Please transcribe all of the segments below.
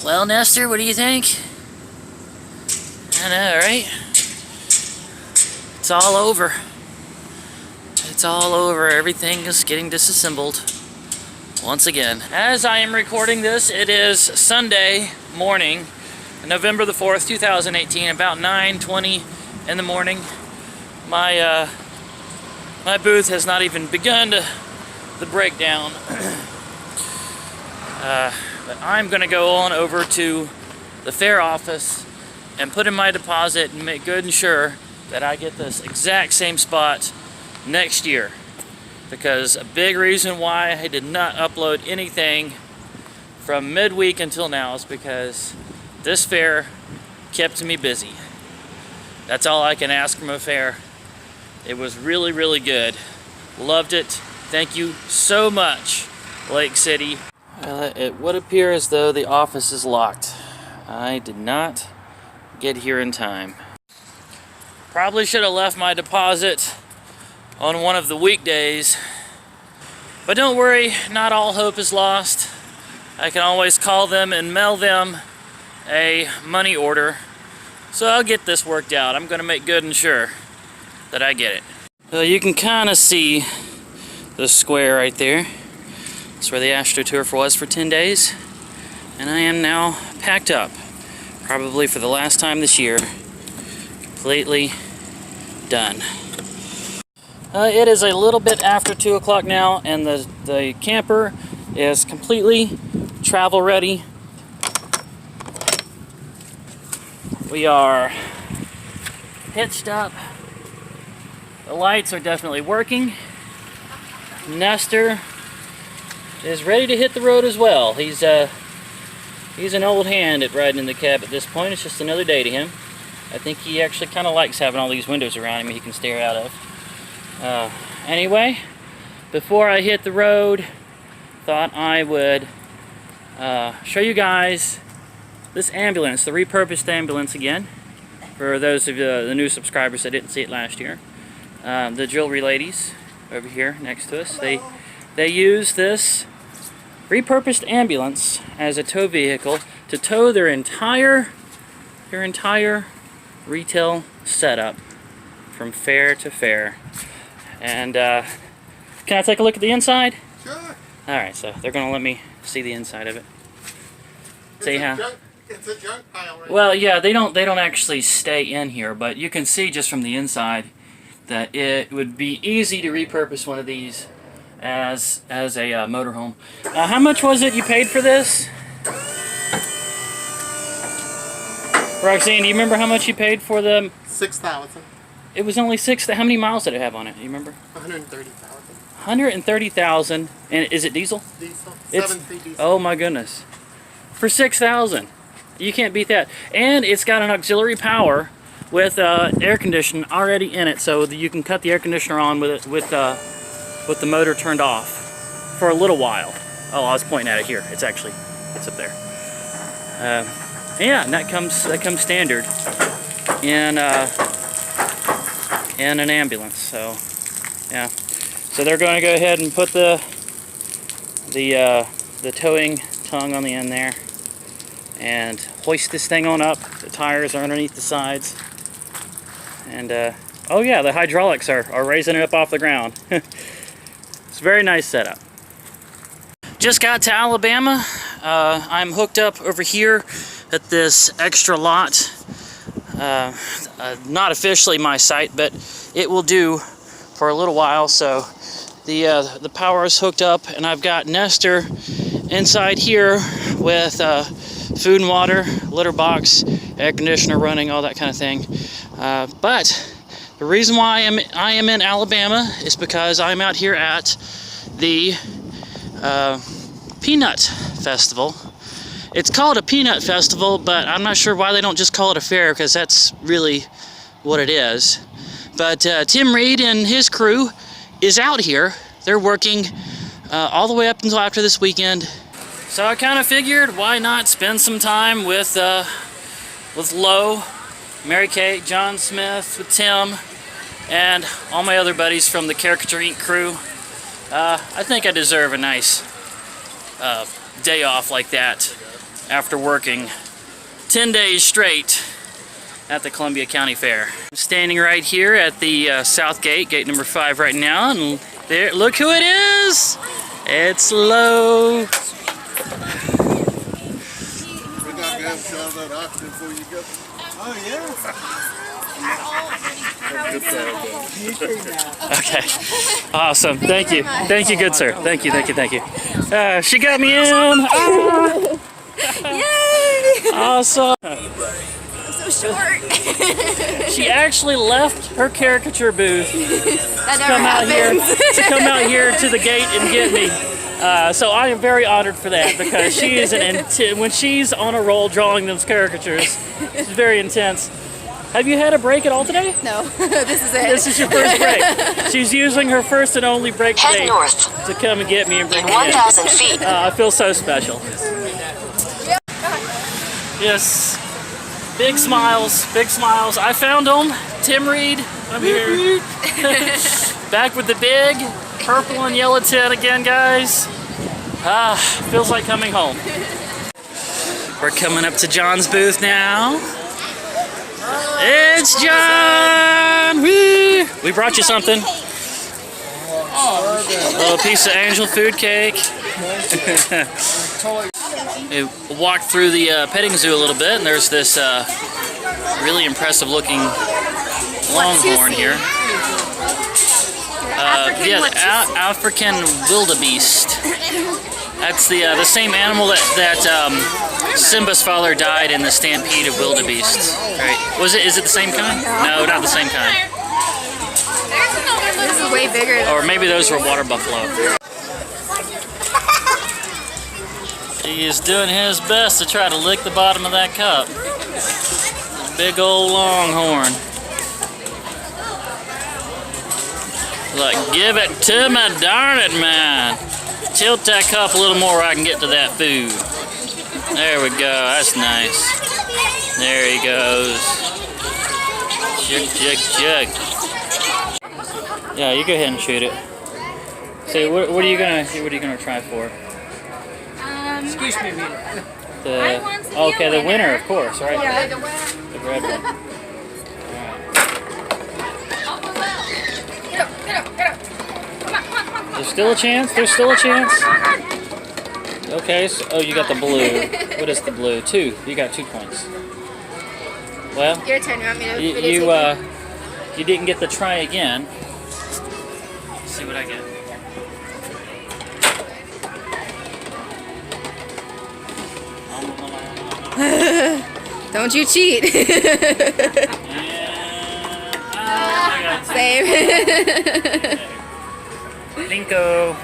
Well, Nestor, what do you think? I know, right? It's all over. It's all over. Everything is getting disassembled once again. As I am recording this, it is Sunday morning, November the 4th, 2018, about 9:20 in the morning. My booth has not even begun the breakdown. But I'm going to go on over to the fair office and put in my deposit and make good and sure that I get this exact same spot next year. Because a big reason why I did not upload anything from midweek until now is because this fair kept me busy. That's all I can ask from a fair. It was really, really good. Loved it. Thank you so much, Lake City. It would appear as though the office is locked. I did not get here in time. Probably should have left my deposit on one of the weekdays. But don't worry, not all hope is lost. I can always call them and mail them a money order. So I'll get this worked out. I'm going to make good and sure that I get it. So you can kind of see the square right there. That's where the AstroTurf was for 10 days. And I am now packed up. Probably for the last time this year. Completely done. It is a little bit after 2 o'clock now, and the camper is completely travel ready. We are hitched up. The lights are definitely working. Nestor is ready to hit the road as well. He's an old hand at riding in the cab at this point. It's just another day to him. I think he actually kind of likes having all these windows around him he can stare out of. Anyway, before I hit the road, thought I would show you guys this ambulance, the repurposed ambulance again. For those of the new subscribers that didn't see it last year. The jewelry ladies over here next to us, they use this repurposed ambulance as a tow vehicle to tow their entire retail setup from fair to fair. And can I take a look at the inside? Sure. Alright, so they're going to let me see the inside of it. See how? It's a junk pile right Well, yeah, they don't actually stay in here, but you can see just from the inside that it would be easy to repurpose one of these as a motorhome. How much was it you paid for this? Roxanne, do you remember how much you paid for the... $6,000. It was only how many miles did it have on it? Do you remember? 130,000. 130,000. And is it diesel? Diesel. It's, 7 diesel. oh my goodness. For 6,000. You can't beat that. And it's got an auxiliary power with air conditioning already in it, so that you can cut the air conditioner on with the motor turned off for a little while. Oh, I was pointing at it here. It's up there. Yeah, and that comes standard in an ambulance. So yeah, so they're going to go ahead and put the towing tongue on the end there and hoist this thing on up. The tires are underneath the sides, and oh yeah, the hydraulics are raising it up off the ground. It's a very nice setup. Just got to Alabama. I'm hooked up over here at this extra lot. Not officially my site, but it will do for a little while. So the power is hooked up, and I've got Nestor inside here with food and water, litter box, air conditioner running, all that kind of thing. But the reason why I am in Alabama is because I'm out here at the Peanut Festival. It's called a Peanut Festival, but I'm not sure why they don't just call it a fair, because that's really what it is. But Tim Reed and his crew is out here. They're working all the way up until after this weekend. So I kind of figured, why not spend some time with Lo, Mary Kate, John Smith, with Tim, and all my other buddies from the Caricature Inc. crew. I think I deserve a nice day off like that after working 10 days straight at the Columbia County Fair. I'm standing right here at the south gate, gate number 5 right now, and there, look who it is! It's Lo. We got to have a shot of that oxygen before you go. Oh, Okay, awesome. Thank you. Thank you, good sir. Thank you, thank you, thank you. She got me in. Ah! Yay! Awesome. I'm so short. She actually left her caricature booth That to come out here to the gate and get me. So I am very honored for that, because she is when she's on a roll drawing those caricatures, it's very intense. Have you had a break at all today? No, this is it. This is your first break. She's using her first and only break today Head north to come and get me and bring in me in. 1,000 feet. I feel so special. Yes. Big smiles, big smiles. I found them. Tim Reed, I'm here. Back with the big purple and yellow tin again, guys. Feels like coming home. We're coming up to John's booth now. It's John! Whee! We brought you something. A little piece of angel food cake. We walked through the petting zoo a little bit, and there's this really impressive looking longhorn here. Yeah, the African wildebeest. That's the same animal that Simba's father died in the stampede of wildebeest. Right? Is it the same kind? No, not the same kind. This is way bigger. Or maybe those were water buffalo. He is doing his best to try to lick the bottom of that cup. Big old longhorn. Like, give it to me, darn it, man. Tilt that cup a little more, I can get to that food. There we go, that's nice. There he goes. Jig, jig, jig. Yeah, you go ahead and shoot it. So what are you gonna try for? Excuse me, Okay, the winner, of course, right? Yeah. The red one. There's still a chance? There's still a chance? Okay, so, oh, you got the blue. What is the blue? 2. You got 2 points. Well, Your turn. You want me to videotape you didn't get the try again. Let's see what I get. Don't you cheat. Same. Bingo.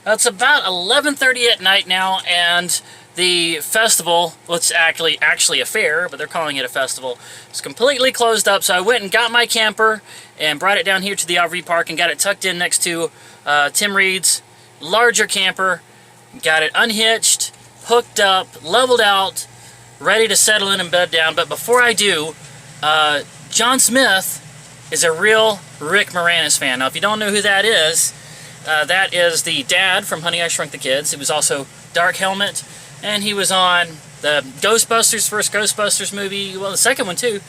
It's about 11:30 at night now, and the festival, well, it's actually a fair, but they're calling it a festival, it's completely closed up. So I went and got my camper and brought it down here to the RV park and got it tucked in next to Tim Reed's larger camper. Got it unhitched, hooked up, leveled out, ready to settle in and bed down. But before I do, John Smith is a real Rick Moranis fan. Now, if you don't know who that is the dad from Honey, I Shrunk the Kids. He was also Dark Helmet, and he was on the Ghostbusters, first Ghostbusters movie, well, the second one too.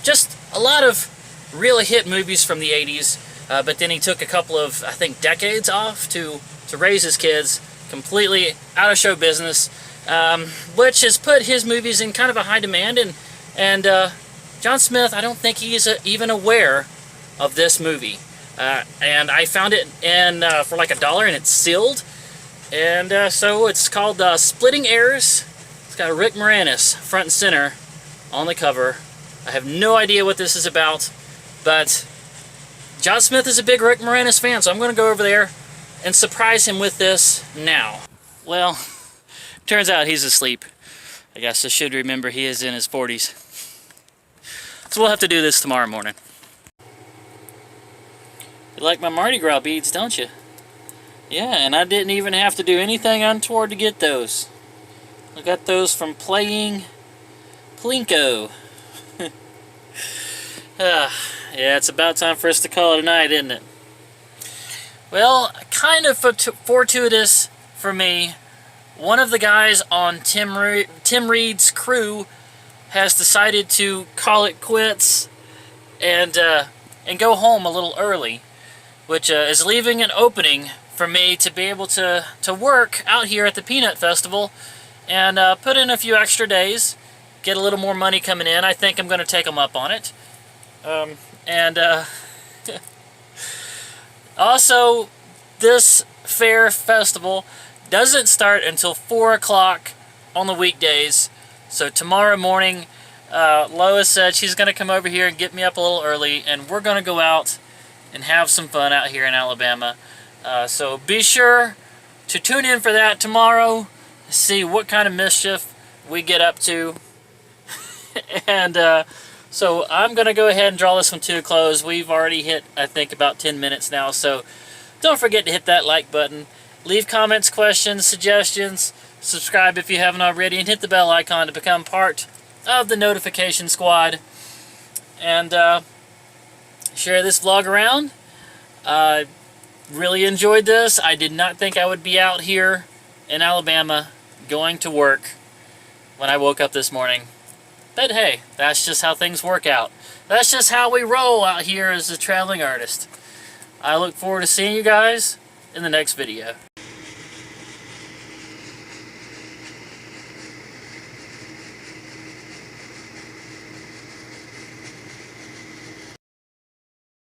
Just a lot of really hit movies from the 80s, but then he took a couple of, I think, decades off to raise his kids, completely out of show business, which has put his movies in kind of a high demand, and John Smith, I don't think he's even aware of this movie. And I found it for like $1, and it's sealed. And so it's called Splitting Heirs. It's got Rick Moranis front and center on the cover. I have no idea what this is about, but John Smith is a big Rick Moranis fan, so I'm going to go over there and surprise him with this now. Well, turns out he's asleep. I guess I should remember he is in his 40s. So we'll have to do this tomorrow morning. You like my Mardi Gras beads, don't you? Yeah, and I didn't even have to do anything untoward to get those. I got those from playing Plinko. Yeah, it's about time for us to call it a night, isn't it? Well, kind of fortuitous for me one of the guys on Tim Reed's crew has decided to call it quits and go home a little early, which is leaving an opening for me to be able to work out here at the Peanut Festival and put in a few extra days, get a little more money coming in. I think I'm going to take them up on it. Also, this fair festival doesn't start until 4 o'clock on the weekdays. So tomorrow morning, Lois said she's going to come over here and get me up a little early, and we're going to go out and have some fun out here in Alabama. So be sure to tune in for that tomorrow, see what kind of mischief we get up to. And so I'm going to go ahead and draw this one to a close. We've already hit, I think, about 10 minutes now, so don't forget to hit that like button. Leave comments, questions, suggestions, subscribe if you haven't already, and hit the bell icon to become part of the notification squad. And share this vlog around. Really enjoyed this. I did not think I would be out here in Alabama going to work when I woke up this morning. But hey, that's just how things work out. That's just how we roll out here as a traveling artist. I look forward to seeing you guys in the next video.